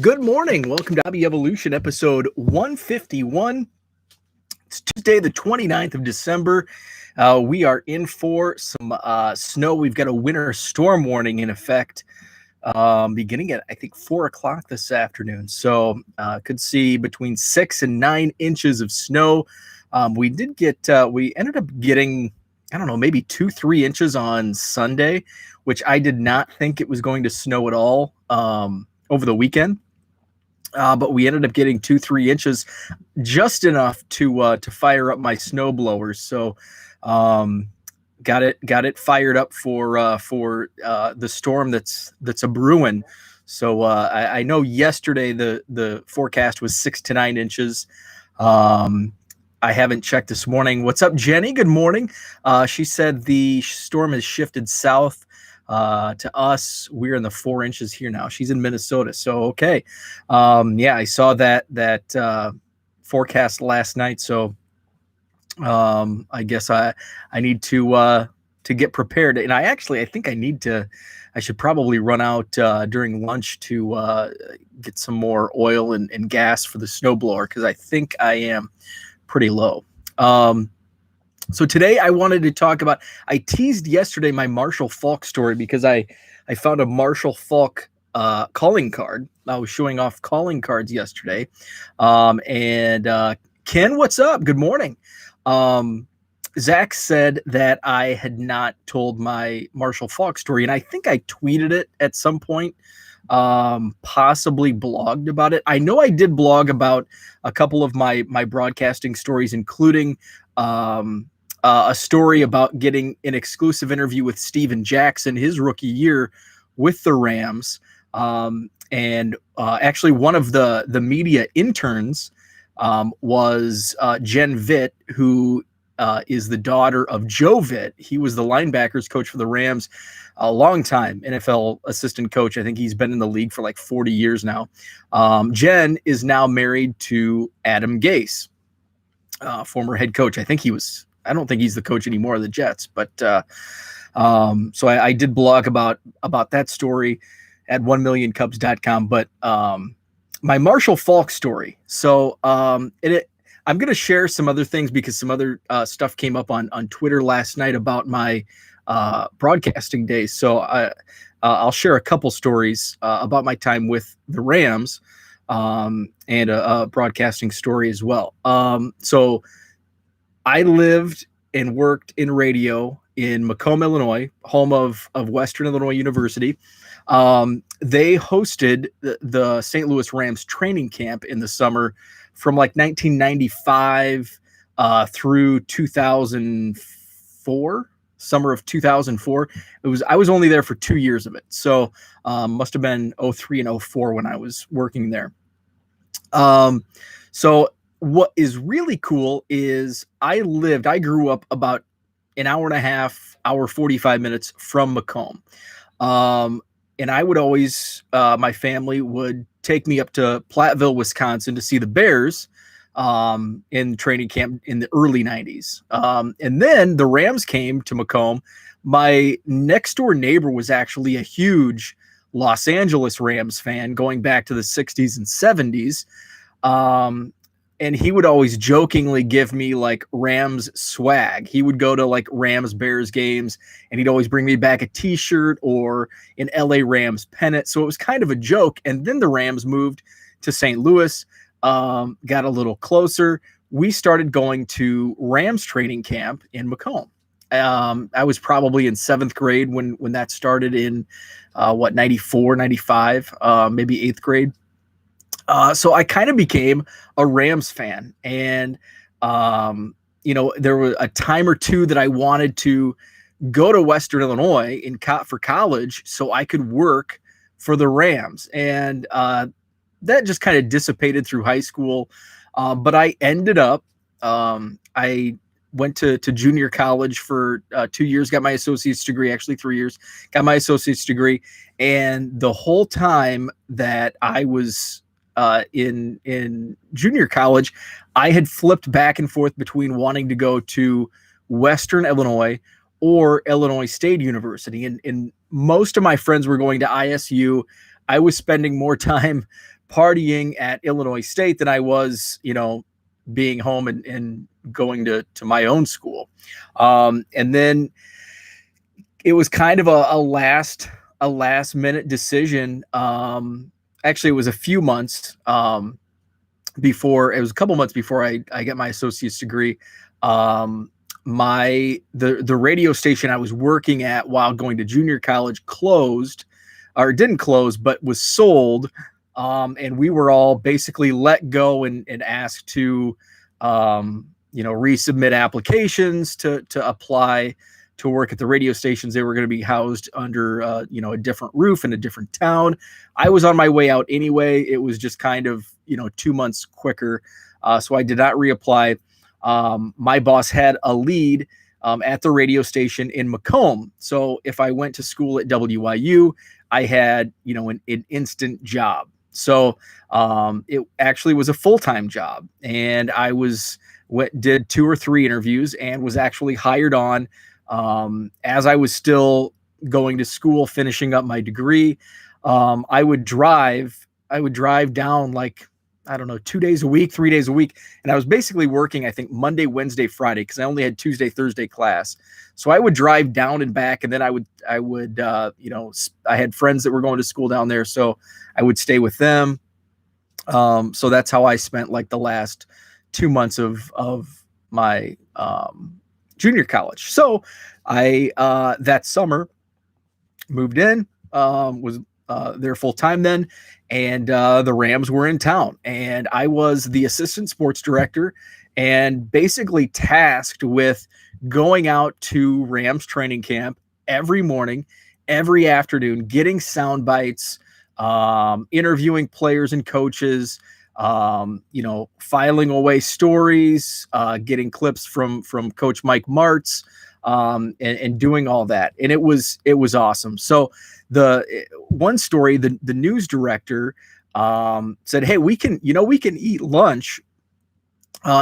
Good morning. Welcome to Hobby Evolution, episode 151. It's Tuesday, the 29th of December. We are in for some snow. We've got a winter storm warning in effect beginning at, I think, 4 o'clock this afternoon. So could see between 6 and 9 inches of snow. We ended up getting, I don't know, maybe 2-3 inches on Sunday, which I did not think it was going to snow at all over the weekend. But we ended up getting 2-3 inches, just enough to fire up my snow blowers. So got it fired up for the storm that's a brewing. So I know yesterday the forecast was 6 to 9 inches. I haven't checked this morning. What's up, Jenny? Good morning. She said the storm has shifted south. To us, we're in the 4 inches here now. She's in Minnesota, so okay. Yeah, I saw that forecast last night. So I guess I need to get prepared. And I think I should probably run out during lunch to get some more oil and gas for the snowblower, because I think I am pretty low. So today I wanted to talk about, I teased yesterday my Marshall Faulk story because I found a Marshall Faulk calling card. I was showing off calling cards yesterday. And Ken, what's up? Good morning. Zach said that I had not told my Marshall Faulk story, and I think I tweeted it at some point, possibly blogged about it. I know I did blog about a couple of my broadcasting stories, including a story about getting an exclusive interview with Steven Jackson his rookie year with the Rams. And actually one of the media interns was Jen Vitt, who is the daughter of Joe Vitt. He was the linebackers coach for the Rams a long time, NFL assistant coach. I think he's been in the league for like 40 years now. Jen is now married to Adam Gase, former head coach. I don't think he's the coach anymore of the Jets, but so I did blog about that story at 1millioncubs.com. But my Marshall Faulk story. So I'm going to share some other things because some other stuff came up on Twitter last night about my broadcasting days. So I'll share a couple stories about my time with the Rams and a broadcasting story as well. So I lived and worked in radio in Macomb, Illinois, home of Western Illinois University. They hosted the St. Louis Rams training camp in the summer from like 1995 through 2004, summer of 2004. I was only there for 2 years of it. So must have been 03 and 04 when I was working there. So what is really cool is I grew up about an hour and a half, hour 45 minutes from Macomb. And I would always, my family would take me up to Platteville, Wisconsin to see the Bears in training camp in the early 90s. And then the Rams came to Macomb. My next door neighbor was actually a huge Los Angeles Rams fan going back to the 60s and 70s. And he would always jokingly give me like Rams swag. He would go to like Rams Bears games and he'd always bring me back a t-shirt or an LA Rams pennant. So it was kind of a joke. And then the Rams moved to St. Louis, got a little closer. We started going to Rams training camp in Macomb. I was probably in 7th grade when that started in 94, 95, maybe 8th grade. So I kind of became a Rams fan, and there was a time or two that I wanted to go to Western Illinois for college so I could work for the Rams, and that just kind of dissipated through high school. But I ended up, I went to junior college for 2 years, got my associate's degree, actually 3 years, got my associate's degree, and the whole time that I was in junior college, I had flipped back and forth between wanting to go to Western Illinois or Illinois State University. And most of my friends were going to ISU. I was spending more time partying at Illinois State than I was, being home and going to my own school. And then it was kind of a last minute decision. Actually, it was a few months before, it was a couple months before I got my associate's degree. The radio station I was working at while going to junior college closed, or didn't close, but was sold. And we were all basically let go and asked to, resubmit applications to apply to work at the radio stations. They were going to be housed under, a different roof in a different town. I was on my way out anyway. It was just kind of, 2 months quicker. So I did not reapply. My boss had a lead at the radio station in Macomb. So if I went to school at WIU, I had, an instant job. So it actually was a full-time job, and I did 2 or 3 interviews and was actually hired on as I was still going to school, finishing up my degree. I would drive down, like, I don't know, 2 days a week, 3 days a week. And I was basically working, I think, Monday, Wednesday, Friday, because I only had Tuesday, Thursday class. So I would drive down and back, and then I had friends that were going to school down there, so I would stay with them. So that's how I spent like the last 2 months of my junior college. So I that summer moved in, was there full time then, and the Rams were in town, and I was the assistant sports director and basically tasked with going out to Rams training camp every morning, every afternoon, getting sound bites, interviewing players and coaches, filing away stories, getting clips from Coach Mike Martz, and doing all that. And it was awesome. So the one story, the news director said, "Hey, we can eat lunch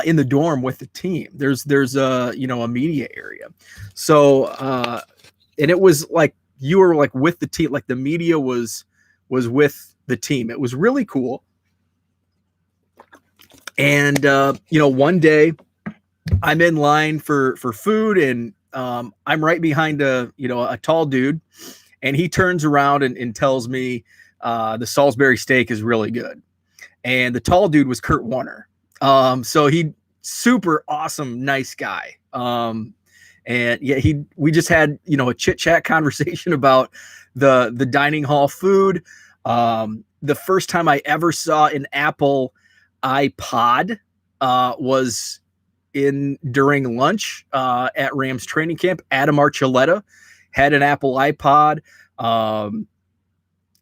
in the dorm with the team. There's a media area." So and it was like you were like with the team, like the media was with the team. It was really cool. And one day I'm in line for food, and I'm right behind a tall dude, and he turns around and tells me the Salisbury steak is really good. And the tall dude was Kurt Warner. So he super awesome, nice guy. And yeah, we just had, a chit chat conversation about the dining hall food. The first time I ever saw an Apple iPod was during lunch at Rams training camp. Adam Archuleta had an Apple iPod.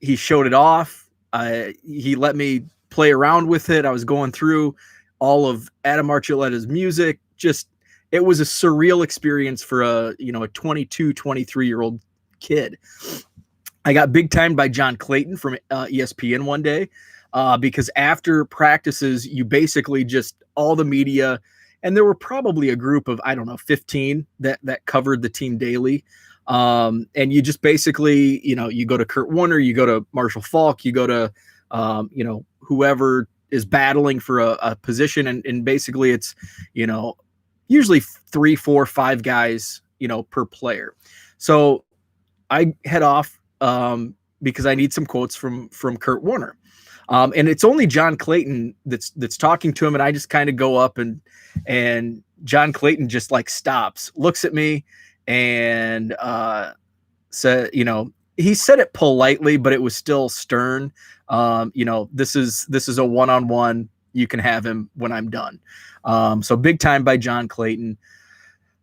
He showed it off. He let me play around with it. I was going through all of Adam Archuleta's music. It was a surreal experience for a 22, 23-year-old kid. I got big timed by John Clayton from ESPN one day because after practices, you basically just all the media, and there were probably a group of, 15 that covered the team daily. And you just basically, you go to Kurt Warner, you go to Marshall Faulk, you go to, whoever is battling for a position. And basically it's, usually 3, 4, 5 guys, per player. So I head off because I need some quotes from Kurt Warner. And it's only John Clayton that's talking to him. And I just kind of go up and John Clayton just like stops, looks at me, and said, he said it politely, but it was still stern. This is a one-on-one. You can have him when I'm done. So big time by John Clayton.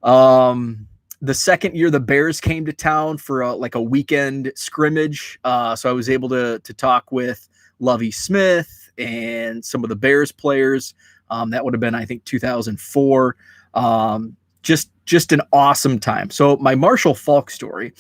The second year the Bears came to town for a weekend scrimmage. So I was able to talk with Lovie Smith and some of the Bears players. That would have been, I think, 2004. Just an awesome time. So my Marshall Faulk story,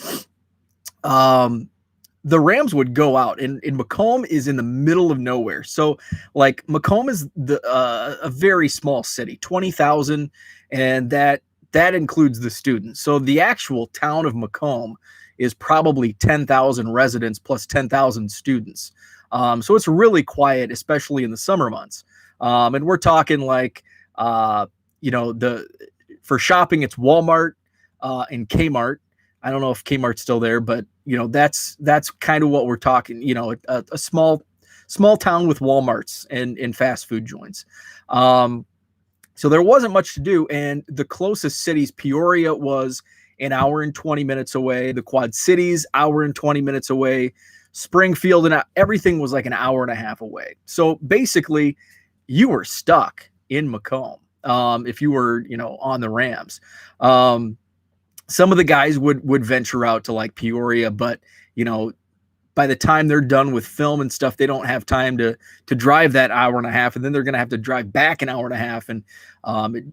the Rams would go out, and Macomb is in the middle of nowhere. So like Macomb is a very small city, 20,000, and that includes the students. So the actual town of Macomb is probably 10,000 residents plus 10,000 students. So it's really quiet, especially in the summer months. And we're talking like, for shopping, it's Walmart and Kmart. I don't know if Kmart's still there, but that's kind of what we're talking. A small town with Walmarts and fast food joints. So there wasn't much to do, and the closest cities, Peoria was an hour and 20 minutes away. The Quad Cities, hour and 20 minutes away. Springfield and everything was like an hour and a half away. So basically, you were stuck in Macomb if you were, on the Rams. Some of the guys would venture out to like Peoria, but by the time they're done with film and stuff, they don't have time to drive that hour and a half, and then they're going to have to drive back an hour and a half, and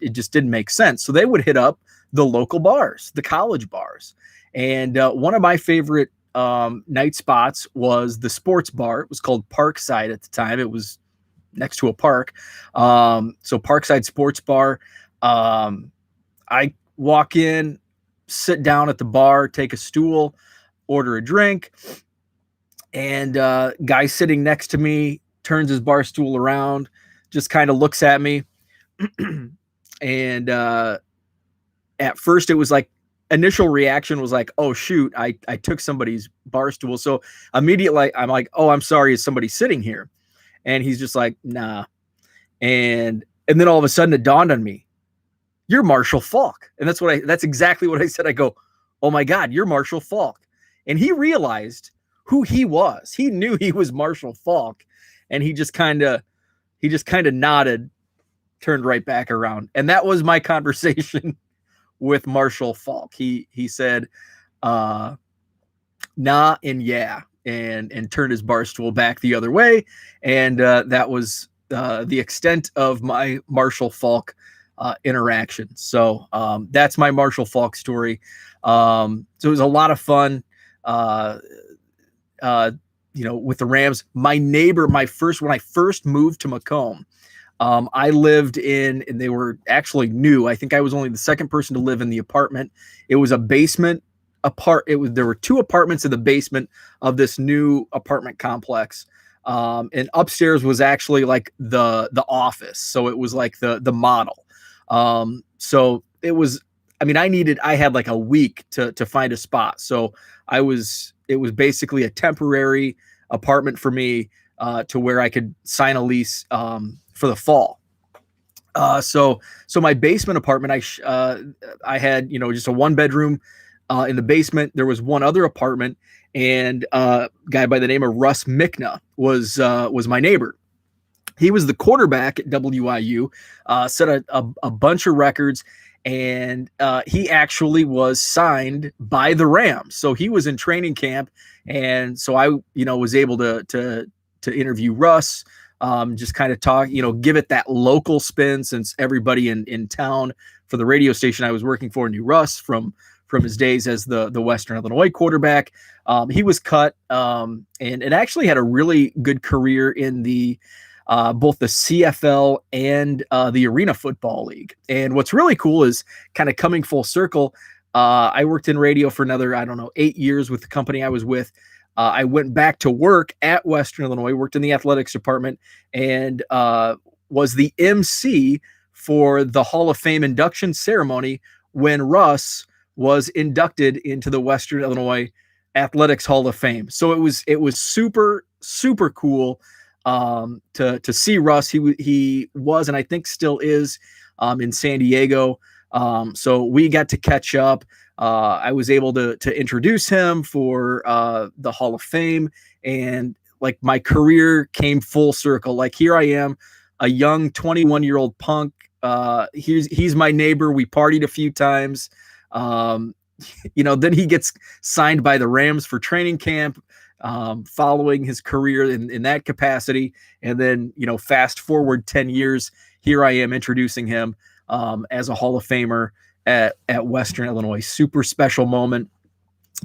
it just didn't make sense. So they would hit up the local bars, the college bars, and one of my favorite night spots was the sports bar. It was called Parkside at the time. It was next to a park, so Parkside Sports Bar. I walk in, sit down at the bar, take a stool, order a drink. And guy sitting next to me turns his bar stool around, just kind of looks at me. And at first it was like, initial reaction was like, oh shoot, I took somebody's bar stool. So immediately I'm like, oh, I'm sorry, is somebody sitting here? And he's just like, nah. And then all of a sudden it dawned on me, you're Marshall Faulk. And that's exactly what I said. I go, oh my God, you're Marshall Faulk. And he realized who he was. He knew he was Marshall Faulk, and he just kind of nodded, turned right back around. And that was my conversation with Marshall Faulk. He said, nah and yeah, and turned his bar stool back the other way. And that was the extent of my Marshall Faulk interaction. So that's my Marshall Faulk story. So it was a lot of fun. With the Rams. My neighbor, when I first moved to Macomb, I lived in, and they were actually new. I think I was only the second person to live in the apartment. It was a basement there were two apartments in the basement of this new apartment complex. And upstairs was actually like the office. So it was like the model. So it was, I had like a week to find a spot. So it was basically a temporary apartment for me to where I could sign a lease for the fall. So my basement apartment, I had, just a 1-bedroom in the basement. There was one other apartment, and a guy by the name of Russ Mickna was my neighbor. He was the quarterback at WIU, set a bunch of records. And he actually was signed by the Rams. So he was in training camp. And so I, was able to interview Russ, just kind of talk, give it that local spin, since everybody in town for the radio station I was working for knew Russ from his days as the Western Illinois quarterback. He was cut and actually had a really good career in both the CFL and the Arena Football League. And what's really cool is kind of coming full circle. I worked in radio for another, 8 years with the company I was with. I went back to work at Western Illinois, worked in the athletics department, and was the MC for the Hall of Fame induction ceremony when Russ was inducted into the Western Illinois Athletics Hall of Fame. So it was super, super cool to see Russ. He was, and I think still is, in San Diego. So we got to catch up. I was able to introduce him for the Hall of Fame, and like my career came full circle. Like here I am, a young 21-year-old punk. He's my neighbor. We partied a few times. Then he gets signed by the Rams for training camp, following his career in that capacity. And then, fast forward 10 years, here I am introducing him as a Hall of Famer at Western Illinois. Super special moment.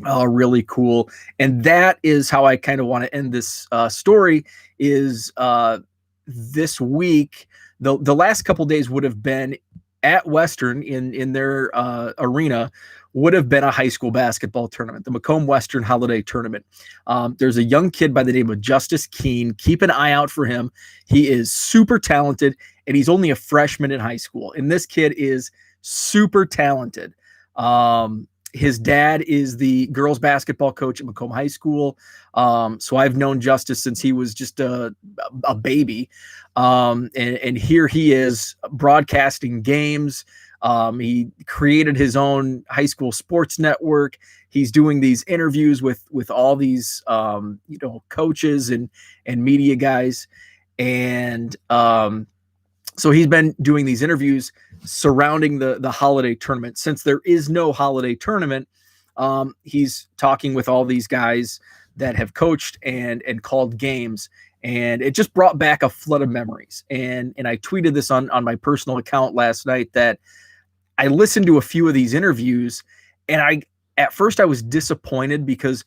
Really cool. And that is how I kind of want to end this story is this week. The last couple days would have been at Western in their arena would have been a high school basketball tournament, the Macomb Western Holiday Tournament. There's a young kid by the name of Justice Keene. Keep an eye out for him. He is super talented, and he's only a freshman in high school. And this kid is super talented. His dad is the girls basketball coach at Macomb High School. So I've known Justice since he was just a baby. And here he is broadcasting games. He created his own high school sports network. He's doing these interviews with all these, coaches and media guys. And so he's been doing these interviews surrounding the holiday tournament. Since there is no holiday tournament, he's talking with all these guys that have coached and called games. And it just brought back a flood of memories. And I tweeted this on my personal account last night that I listened to a few of these interviews, and at first I was disappointed because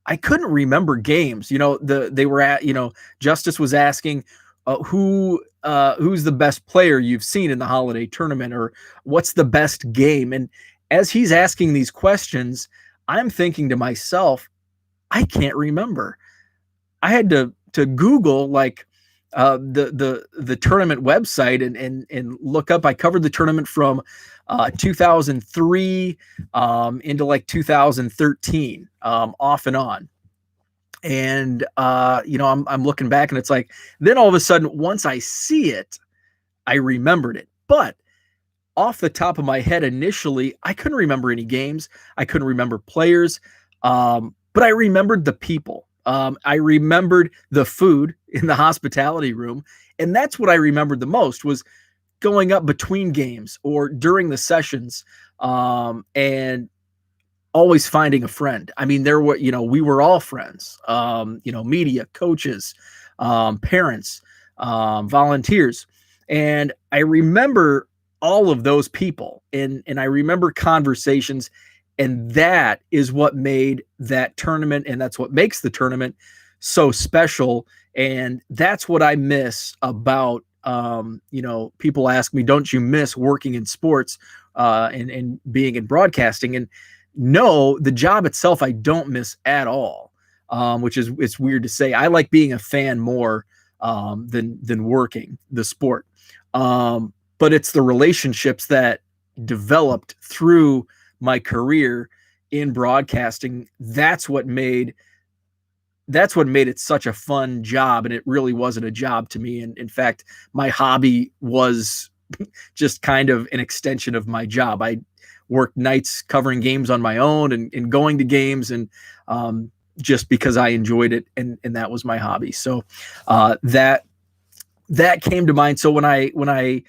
I couldn't remember games. Justice was asking who's the best player you've seen in the holiday tournament, or what's the best game. And as he's asking these questions, I'm thinking to myself, I can't remember. I had to Google the tournament website and look up. I covered the tournament from 2003 into 2013, off and on. And I'm looking back, and it's like, then all of a sudden, once I see it, I remembered it. But off the top of my head, initially, I couldn't remember any games. I couldn't remember players, but I remembered the people. I remembered the food in the hospitality room, and that's what I remembered the most, was going up between games or during the sessions, and always finding a friend. I mean, we were all friends, media, coaches, parents, volunteers. And I remember all of those people, and I remember conversations, and that is what made that tournament, and that's what makes the tournament so special. And that's what I miss about, people ask me, don't you miss working in sports and being in broadcasting? And no, the job itself, I don't miss at all, it's weird to say. I like being a fan more than working the sport. But it's the relationships that developed through my career in broadcasting. That's what made it such a fun job. And it really wasn't a job to me. And in fact, my hobby was just kind of an extension of my job. I worked nights covering games on my own and going to games, and just because I enjoyed it, and that was my hobby. So that came to mind. So when I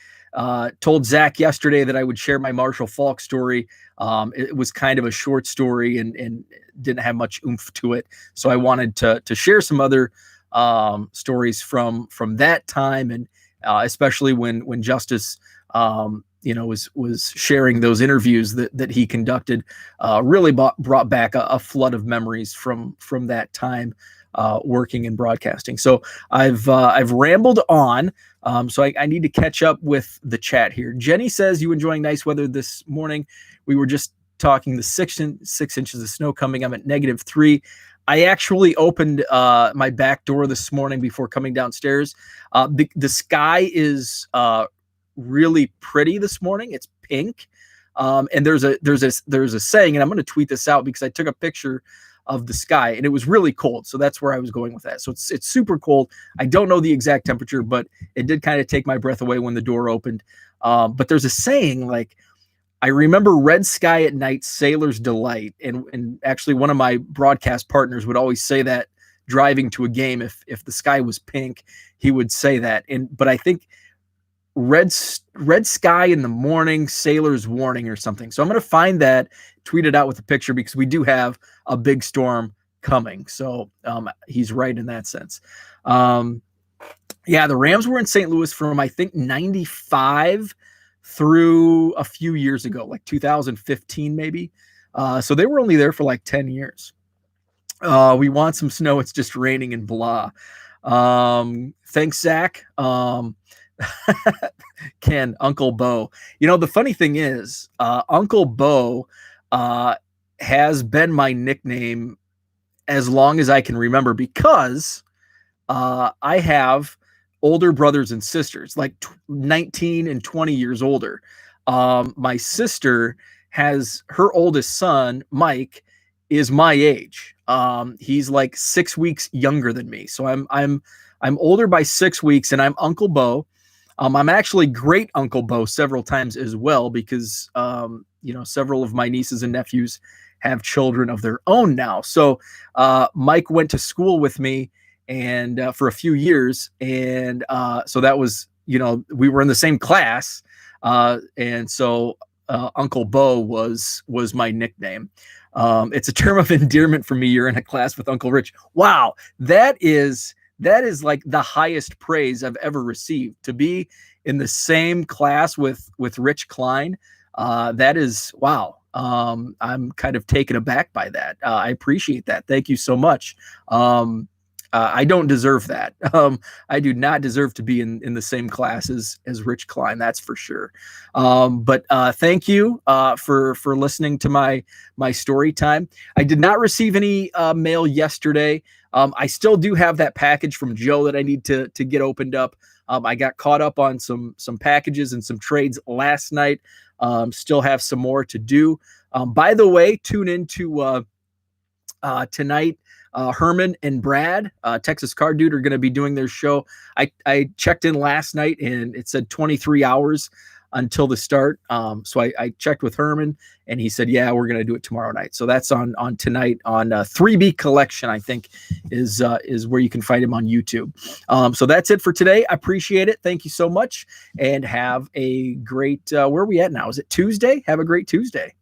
told Zach yesterday that I would share my Marshall Faulk story, it was kind of a short story and didn't have much oomph to it. So I wanted to share some other stories from that time, and especially when Justice was sharing those interviews that he conducted, really brought back a flood of memories from that time working in broadcasting. So I've rambled on. So I need to catch up with the chat here. Jenny says, you enjoying nice weather this morning? We were just talking the 6 inches of snow coming. I'm at -3. I actually opened my back door this morning before coming downstairs. The sky is really pretty this morning. It's pink. And there's a saying, and I'm going to tweet this out because I took a picture of the sky and it was really cold. So that's where I was going with that. So it's super cold. I don't know the exact temperature, but it did kind of take my breath away when the door opened. But there's a saying, I remember red sky at night, sailor's delight. And actually one of my broadcast partners would always say that driving to a game, if the sky was pink, he would say that. But I think red sky in the morning, sailor's warning or something. So I'm going to find that, tweet it out with a picture, because we do have a big storm coming. So he's right in that sense. The Rams were in St. Louis from, I think, 95 through a few years ago, like 2015 maybe. So they were only there for 10 years. We want some snow. It's just raining and blah. Thanks, Zach. Ken, Uncle Bo. The funny thing is, Uncle Bo, has been my nickname as long as I can remember, because I have older brothers and sisters, like 19 and 20 years older. My sister has her oldest son, Mike, is my age. He's like 6 weeks younger than me, so I'm older by 6 weeks, and I'm Uncle Bo. I'm actually great Uncle Bo several times as well, because several of my nieces and nephews have children of their own now. So Mike went to school with me and for a few years, and so that was, we were in the same class, and so Uncle Bo was my nickname. It's a term of endearment for me. You're in a class with Uncle Rich. Wow, that is like the highest praise I've ever received, to be in the same class with Rich Klein. That is, wow. I'm kind of taken aback by that. I appreciate that. Thank you so much. I don't deserve that. I do not deserve to be in the same class as Rich Klein. That's for sure. But thank you for listening to my story time. I did not receive any mail yesterday. I still do have that package from Joe that I need to get opened up. I got caught up on some packages and some trades last night. Still have some more to do. By the way, tune into tonight. Herman and Brad, Texas Car Dude, are going to be doing their show. I checked in last night and it said 23 hours until the start. So I checked with Herman and he said, yeah, we're going to do it tomorrow night. So that's on tonight on 3B Collection, I think is where you can find him on YouTube. So that's it for today. I appreciate it. Thank you so much, and have a great, where are we at now? Is it Tuesday? Have a great Tuesday.